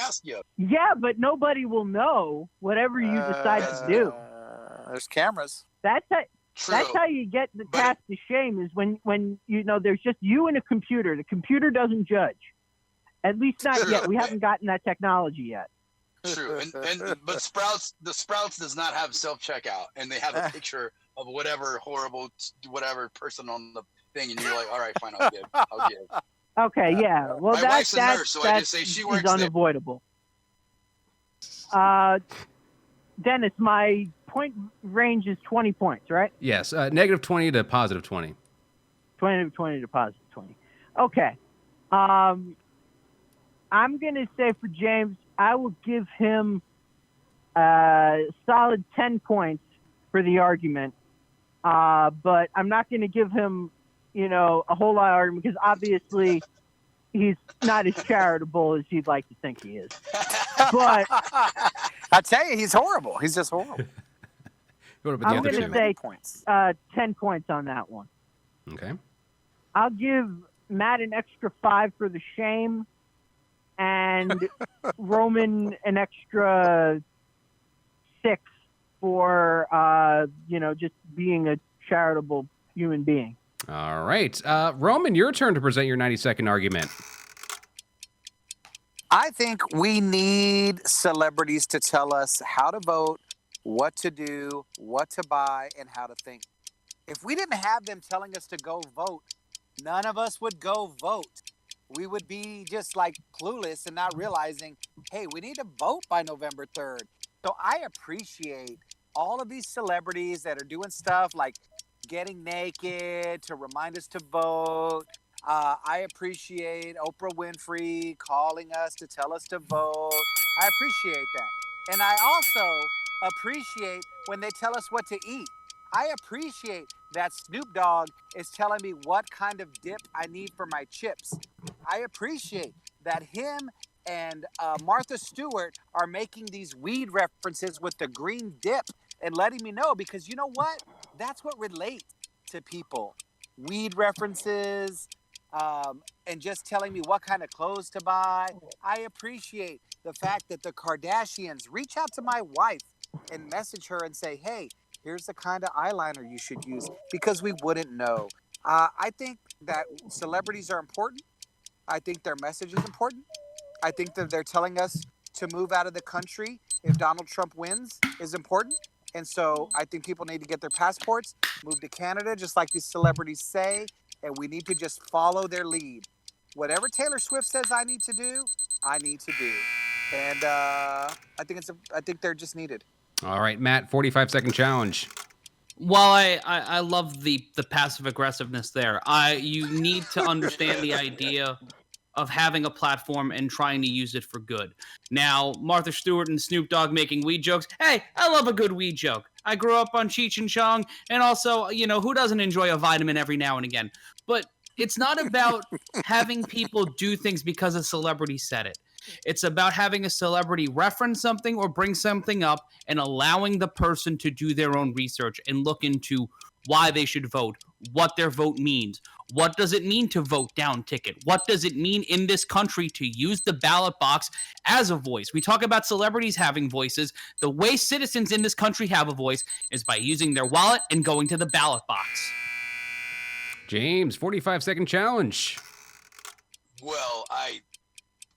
ask you. Yeah, but nobody will know whatever you decide to do. There's cameras. That's how you get past the shame, is when there's just you and a computer. The computer doesn't judge. At least not yet. We haven't gotten that technology yet. True. But Sprouts does not have self-checkout, and they have a picture of whatever horrible person on the thing, and you're like, all right, fine, I'll give. Okay, yeah. Well, my wife's a nurse, so I just say she works there. Unavoidable. Dennis, my point range is 20 points, right? Yes, -20 to +20. 20 to +20. Okay. I'm going to say for James, I will give him a solid 10 points for the argument. But I'm not going to give him, a whole lot of argument, because obviously he's not as charitable as you'd like to think he is. But I tell you, he's horrible. He's just horrible. What about the I'm other going to say 10 points on that one. Okay. I'll give Matt an extra 5 for the shame, and Roman an extra 6 for just being a charitable human being. All right. Roman, your turn to present your 90-second argument. I think we need celebrities to tell us how to vote, what to do, what to buy, and how to think. If we didn't have them telling us to go vote, none of us would go vote. We would be just like clueless and not realizing, hey, we need to vote by November 3rd. So I appreciate all of these celebrities that are doing stuff like getting naked to remind us to vote. I appreciate Oprah Winfrey calling us to tell us to vote. I appreciate that. And I also appreciate when they tell us what to eat. I appreciate that Snoop Dogg is telling me what kind of dip I need for my chips. I appreciate that him and Martha Stewart are making these weed references with the green dip and letting me know, because you know what? That's what relates to people. Weed references, and just telling me what kind of clothes to buy. I appreciate the fact that the Kardashians reach out to my wife and message her and say, hey, here's the kind of eyeliner you should use, because we wouldn't know. I think that celebrities are important. I think their message is important. I think that they're telling us to move out of the country if Donald Trump wins is important. And so I think people need to get their passports, move to Canada, just like these celebrities say, and we need to just follow their lead. Whatever Taylor Swift says I need to do, I need to do. And I think they're just needed. All right, Matt, 45-second challenge. While I love the passive aggressiveness there, you need to understand the idea of having a platform and trying to use it for good. Now, Martha Stewart and Snoop Dogg making weed jokes. Hey, I love a good weed joke. I grew up on Cheech and Chong, and also, who doesn't enjoy a vitamin every now and again? But it's not about having people do things because a celebrity said it. It's about having a celebrity reference something or bring something up and allowing the person to do their own research and look into why they should vote, what their vote means. What does it mean to vote down ticket? What does it mean in this country to use the ballot box as a voice? We talk about celebrities having voices. The way citizens in this country have a voice is by using their wallet and going to the ballot box. James, 45-second challenge. Well, I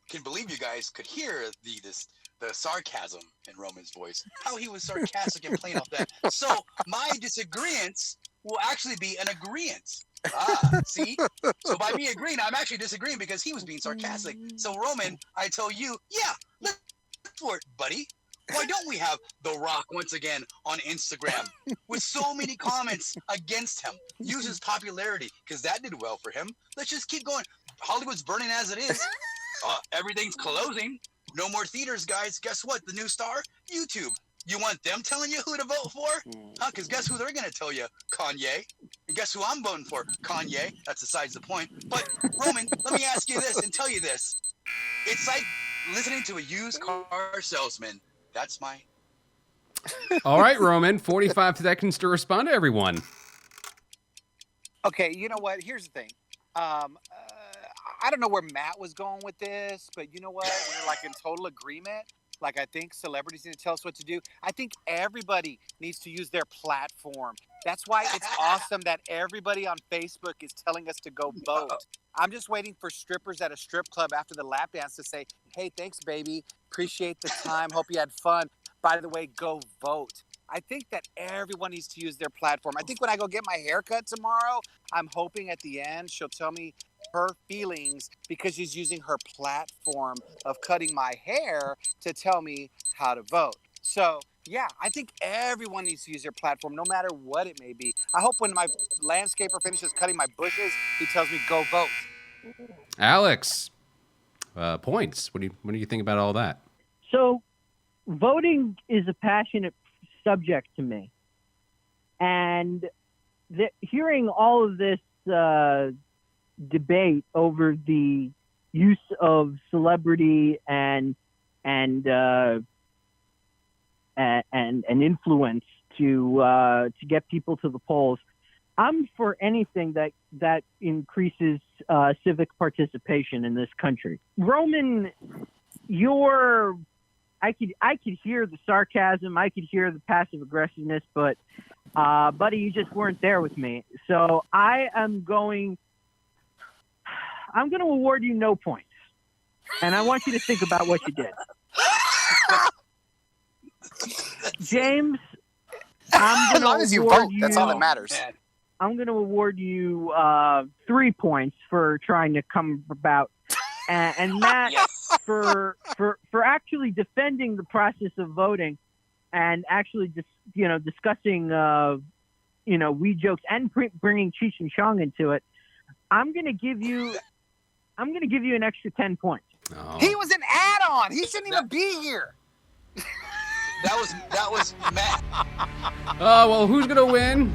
can believe you guys could hear the sarcasm in Roman's voice, how he was sarcastic and playing off that. So my disagreements will actually be an agreement. See? So by me agreeing, I'm actually disagreeing because he was being sarcastic. So Roman, I tell you, yeah, let's for it, buddy. Why don't we have The Rock once again on Instagram with so many comments against him? Use his popularity because that did well for him. Let's just keep going. Hollywood's burning as it is. Everything's closing. No more theaters, guys. Guess what? The new star? YouTube. You want them telling you who to vote for? Huh? Because guess who they're going to tell you? Kanye. And guess who I'm voting for? Kanye. That's besides the point. But, Roman, let me ask you this and tell you this. It's like listening to a used car salesman. That's my... All right, Roman, 45 seconds to respond to everyone. Okay, you know what? Here's the thing. I don't know where Matt was going with this, but you know what? We're like in total agreement. Like, I think celebrities need to tell us what to do. I think everybody needs to use their platform. That's why it's awesome that everybody on Facebook is telling us to go vote. I'm just waiting for strippers at a strip club after the lap dance to say, hey, thanks, baby. Appreciate the time. Hope you had fun. By the way, go vote. I think that everyone needs to use their platform. I think when I go get my haircut tomorrow, I'm hoping at the end she'll tell me her feelings because she's using her platform of cutting my hair to tell me how to vote. So, yeah, I think everyone needs to use their platform no matter what it may be. I hope when my landscaper finishes cutting my bushes, he tells me, go vote. Alex, points. What do you think about all that? So, voting is a passionate subject to me. And hearing all of this debate over the use of celebrity and influence to get people to the polls, I'm for anything that increases civic participation in this country. Roman, I could hear the sarcasm, I could hear the passive aggressiveness, but buddy, you just weren't there with me. So I'm going to award you no points, and I want you to think about what you did. James, as long as you vote, that's all that matters. I'm going to award you 3 points for trying to come about, and Matt for actually defending the process of voting and actually discussing weed jokes and bringing Cheech and Chong into it. I'm going to give you an extra 10 points. Oh. He was an add-on. He shouldn't even be here. That was Matt. Oh, well, who's going to win?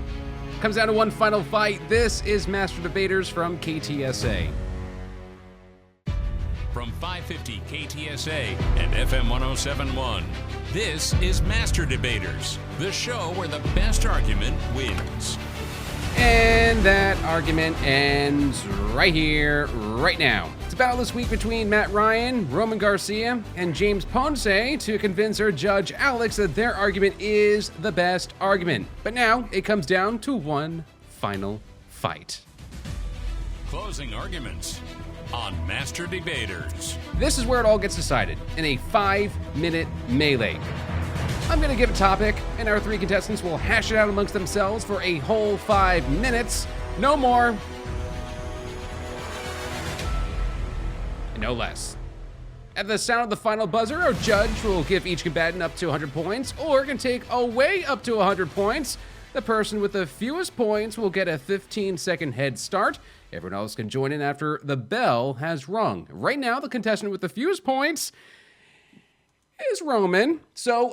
Comes down to one final fight. This is Master Debaters from KTSA. From 550 KTSA and FM 107.1, this is Master Debaters, the show where the best argument wins. And that argument ends right here, right now. It's a battle this week between Matt Ryan, Roman Garcia, and James Ponce to convince our judge Alex that their argument is the best argument. But now it comes down to one final fight. Closing arguments on Master Debaters. This is where it all gets decided in a 5-minute melee. I'm going to give a topic, and our 3 contestants will hash it out amongst themselves for a whole 5 minutes. No more. No less. At the sound of the final buzzer, our judge will give each combatant up to 100 points, or can take away up to 100 points. The person with the fewest points will get a 15-second head start. Everyone else can join in after the bell has rung. Right now, the contestant with the fewest points is Roman. So,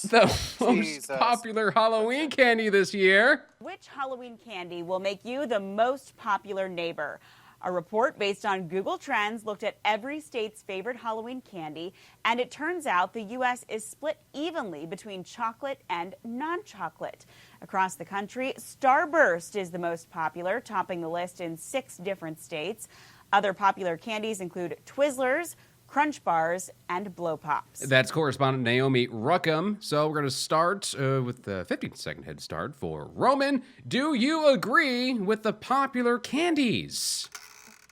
the most popular Halloween candy this year. Which Halloween candy will make you the most popular neighbor? A report based on Google Trends looked at every state's favorite Halloween candy, and it turns out the U.S. is split evenly between chocolate and non-chocolate. Across the country, Starburst is the most popular, topping the list in 6 different states. Other popular candies include Twizzlers, Crunch Bars, and Blow Pops. That's correspondent Naomi Ruckham. So we're going to start with the 15-second head start for Roman. Do you agree with the popular candies?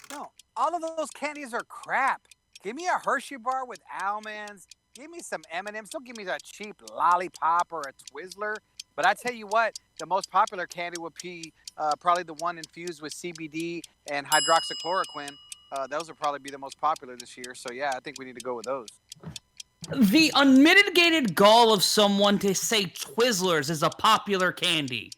No, all of those candies are crap. Give me a Hershey bar with almonds. Give me some M&Ms. Don't give me that cheap lollipop or a Twizzler. But I tell you what, the most popular candy would be probably the one infused with CBD and hydroxychloroquine. Those will probably be the most popular this year. So, yeah, I think we need to go with those. The unmitigated gall of someone to say Twizzlers is a popular candy.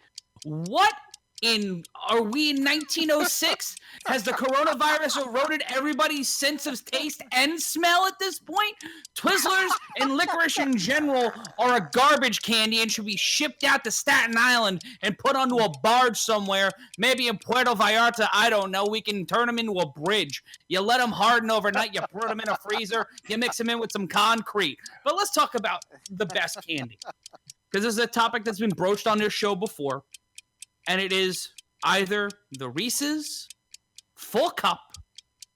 What are we in 1906? Has the coronavirus eroded everybody's sense of taste and smell at this point? Twizzlers and licorice in general are a garbage candy and should be shipped out to Staten Island and put onto a barge somewhere, maybe in Puerto Vallarta. I don't know. We can turn them into a bridge. You let them harden overnight. You put them in a freezer. You mix them in with some concrete. But let's talk about the best candy, because this is a topic that's been broached on this show before. And it is either the Reese's, full cup,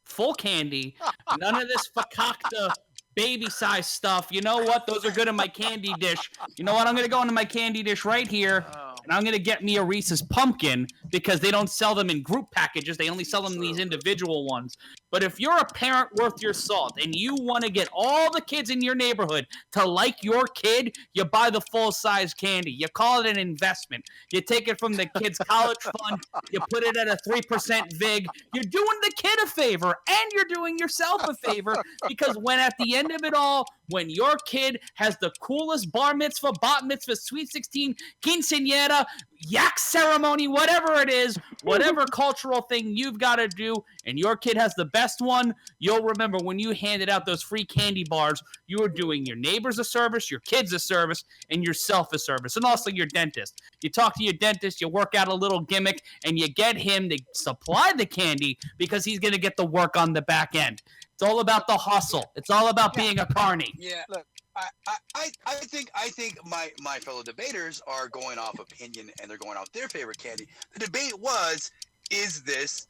full candy, none of this fakakta baby-sized stuff. You know what? Those are good in my candy dish. You know what? I'm going to go into my candy dish right here, and I'm going to get me a Reese's Pumpkin, because they don't sell them in group packages. They only sell them in these individual ones. But if you're a parent worth your salt and you want to get all the kids in your neighborhood to like your kid, you buy the full-size candy. You call it an investment. You take it from the kid's college fund. You put it at a 3% VIG. You're doing the kid a favor, and you're doing yourself a favor, because when at the end of it all, when your kid has the coolest bar mitzvah, bat mitzvah, sweet 16, quinceañera, yak ceremony, whatever it is, whatever cultural thing you've got to do, and your kid has the best one, you'll remember when you handed out those free candy bars, you were doing your neighbors a service, your kids a service, and yourself a service, and also your dentist. You talk to your dentist, you work out a little gimmick, and you get him to supply the candy, because he's going to get the work on the back end. It's all about the hustle. It's all about being a carny. Yeah, look, I think my fellow debaters are going off opinion, and they're going off their favorite candy. The debate was, is this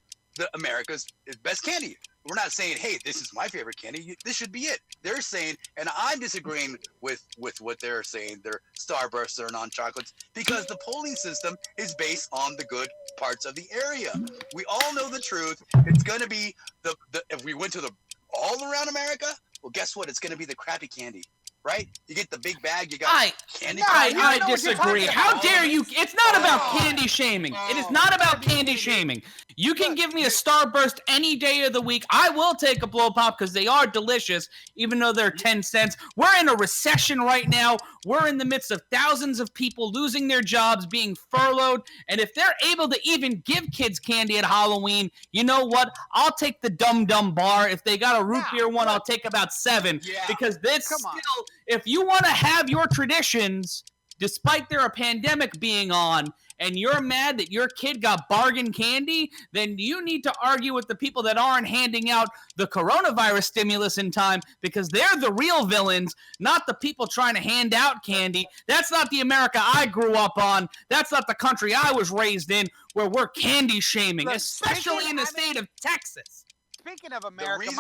America's best candy? We're not saying, hey, this is my favorite candy. This should be it. They're saying, and I'm disagreeing with what they're saying. They're Starbursts, they're non-chocolates, because the polling system is based on the good parts of the area. We all know the truth. It's going to be the if we went to the all around America, well, guess what? It's going to be the crappy candy. Right? You get the big bag, you got candy. I disagree. How dare you? It's not about candy shaming. It is not about candy shaming. You can give me a Starburst any day of the week. I will take a Blow Pop, because they are delicious, even though they're 10 cents. We're in a recession right now. We're in the midst of thousands of people losing their jobs, being furloughed. And if they're able to even give kids candy at Halloween, you know what? I'll take the Dum Dum bar. If they got a root beer one, I'll take about 7. Because this still, if you want to have your traditions, despite there a pandemic being on, and you're mad that your kid got bargain candy, then you need to argue with the people that aren't handing out the coronavirus stimulus in time, because they're the real villains, not the people trying to hand out candy. That's not the America I grew up on. That's not the country I was raised in, where we're candy shaming, especially in the state of Texas. Speaking of America,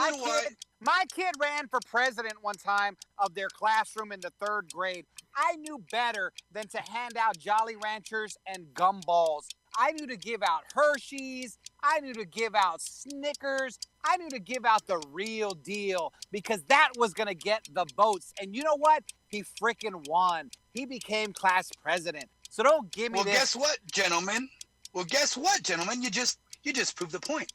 my kid ran for president one time of their classroom in the 3rd grade. I knew better than to hand out Jolly Ranchers and gumballs. I knew to give out Hershey's. I knew to give out Snickers. I knew to give out the real deal, because that was going to get the votes. And you know what? He freaking won. He became class president. So don't give me this. Well, guess what, gentlemen? You just proved the point.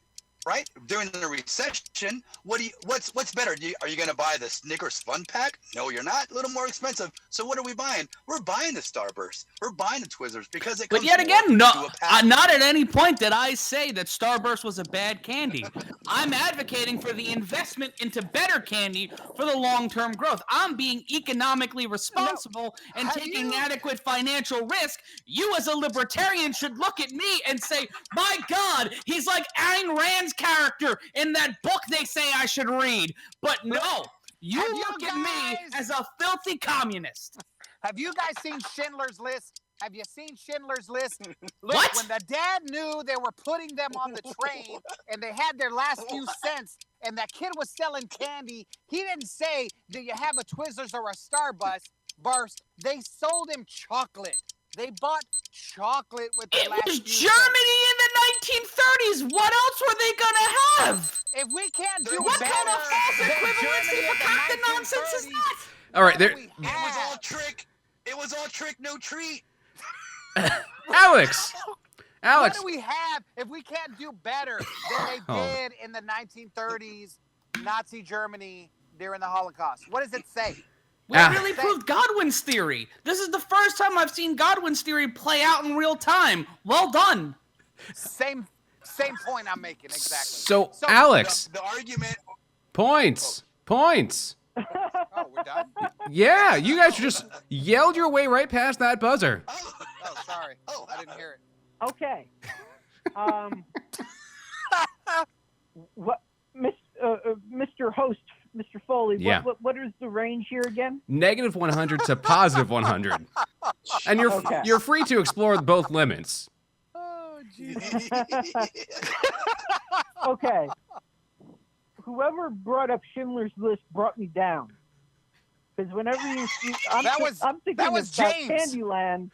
right? During the recession, what's better? Are you going to buy the Snickers Fun Pack? No, you're not. A little more expensive. So what are we buying? We're buying the Starburst. We're buying the Twizzlers because it comes But yet again, to no, a pack. not at any point did I say that Starburst was a bad candy. I'm advocating for the investment into better candy for the long-term growth. I'm being economically responsible and taking adequate financial risk. You as a libertarian should look at me and say, my God, he's like Ayn Rand's character in that book they say I should read. But no, you look at me as a filthy communist. Have you guys seen Schindler's List? Have you seen Schindler's List? Look, What? when the dad knew they were putting them on the train and they had their last few cents and that kid was selling candy, he didn't say, do you have a Twizzlers or a Starburst? They sold him chocolate. They bought chocolate with the last was few Germany in the 1930s. What else were they gonna have? If we can't do what better kind of false than equivalency Germany for in the cock nonsense is that? All right, there. It was all trick. It was all trick, no treat. Alex. What do we have if we can't do better than they did in the 1930s, Nazi Germany during the Holocaust? What does it say? We really proved Godwin's theory. This is the first time I've seen Godwin's theory play out in real time. Well done. Same point I'm making, exactly. So Alex. The argument. Points. Oh, we're done? Yeah, you guys just yelled your way right past that buzzer. Oh, sorry. I didn't hear it. Okay. What, Mr. Host, Mr. Foley? Yeah. What is the range here again? -100 to +100, and you're free to explore both limits. Oh, Okay. Whoever brought up Schindler's List brought me down. Because whenever I'm thinking that was about James. Candyland,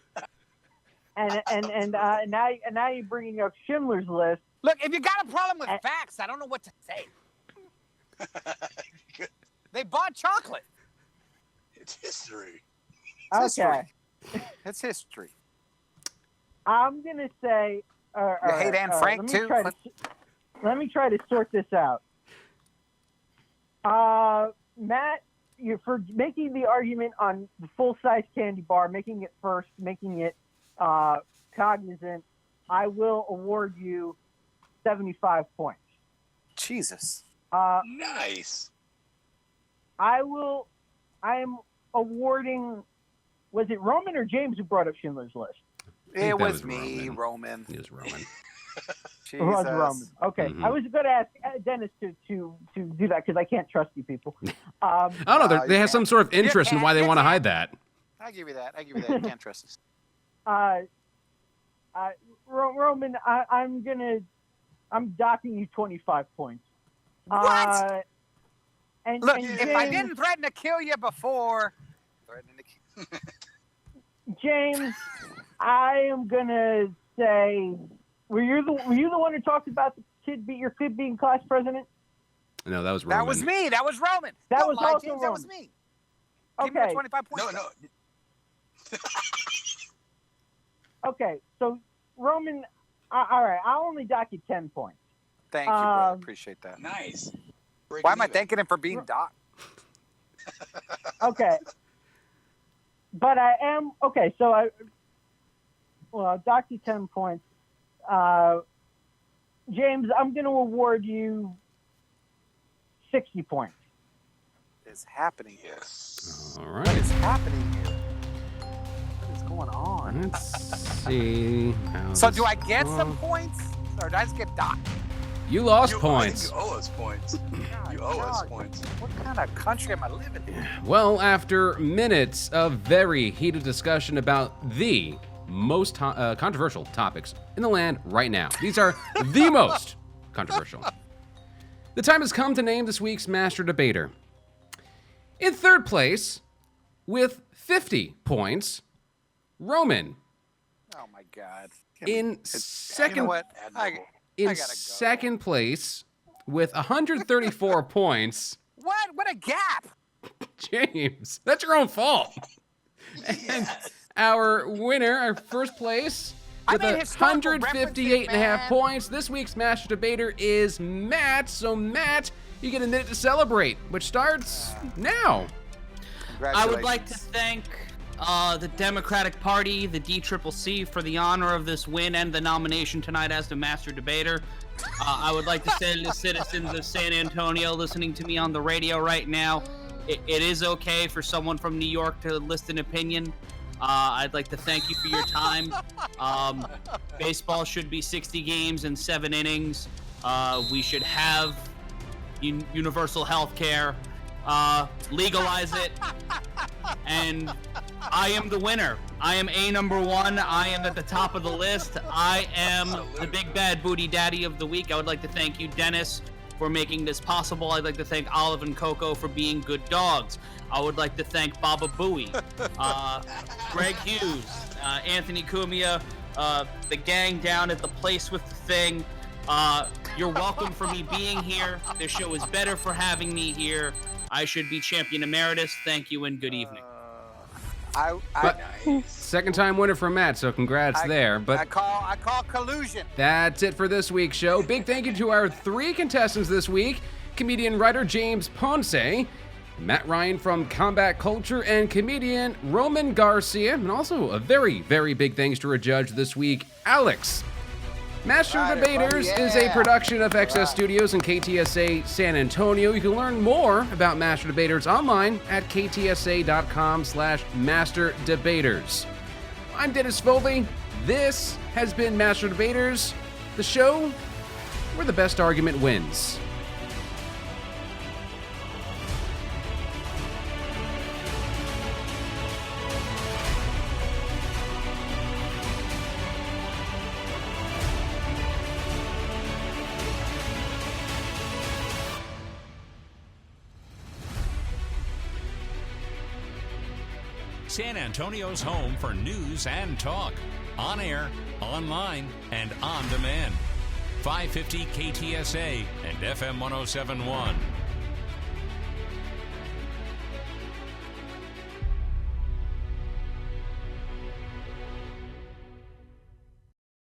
and now you're bringing up Schindler's List. Look, if you got a problem with facts, I don't know what to say. They bought chocolate. It's history. Okay. It's history. I'm gonna say. You hate Anne Frank too? Let me try to sort this out. Matt, you're for making the argument on the full-size candy bar, making it first, making it cognizant. I will award you 75 points. Jesus. Nice. I am awarding. Was it Roman or James who brought up Schindler's List? It was me, Roman. It was Roman. It was Roman. Okay, I was going to ask Dennis to do that because I can't trust you people. I don't know. They have some sort of interest in why they want to hide that. I give you that. You can't trust us. Roman, I'm docking you 25 points. What? Look, and if I didn't threaten to kill you before, James, I am gonna say, were you the one who talked about your kid being class president? No, that was Roman. That was me. That was Roman. That was also James, Roman. That was me. Okay. Give me 25 points. No. Okay, so Roman, all right, I'll only dock you 10 points. Thank you, bro. Appreciate that. Nice. Why am I thanking him for being docked? Okay. But I am, okay, so I'll dock you 10 points. James, I'm going to award you 60 points. What is happening here? All right. What is happening here? What is going on? Let's see. So do I get some points, or do I just get docked? You lost points. You owe us points. You owe us points. What kind of country am I living in? Well, after minutes of very heated discussion about the most controversial topics in the land right now, these are the most controversial. The time has come to name this week's master debater. In third place, with 50 points, Roman. Oh my God! In second, you know what? In second place, with 134 points. What a gap! James, that's your own fault. And our winner, our first place, with made historical 158 and a half references, points. This week's Master Debater is Matt. So, Matt, you get a minute to celebrate, which starts now. I would like to thank the Democratic Party, the DCCC, for the honor of this win and the nomination tonight as the Master Debater. I would like to say to the citizens of San Antonio listening to me on the radio right now, it is okay for someone from New York to list an opinion. I'd like to thank you for your time. Baseball should be 60 games and 7 innings. We should have universal health care. Legalize it. And I am the winner. I am number 1. I am at the top of the list. I am the big bad booty daddy of the week. I would like to thank you, Dennis, for making this possible. I'd like to thank Olive and Coco for being good dogs. I would like to thank Baba Booey, Greg Hughes, Anthony Cumia, the gang down at the place with the thing. You're welcome for me being here. This show is better for having me here. I should be champion emeritus. Thank you and good evening. Second time winner for Matt, so congrats there. But I call collusion. That's it for this week's show. Big thank you to our 3 contestants this week: comedian writer James Ponce, Matt Ryan from Combat Culture, and comedian Roman Garcia. And also a very, very big thanks to our judge this week, Alex. Master Debaters is a production of XS Studios and KTSA San Antonio. You can learn more about Master Debaters online at ktsa.com/masterdebaters. I'm Dennis Foley. This has been Master Debaters, the show where the best argument wins. San Antonio's home for news and talk. On air, online, and on demand. 550 KTSA and FM 1071.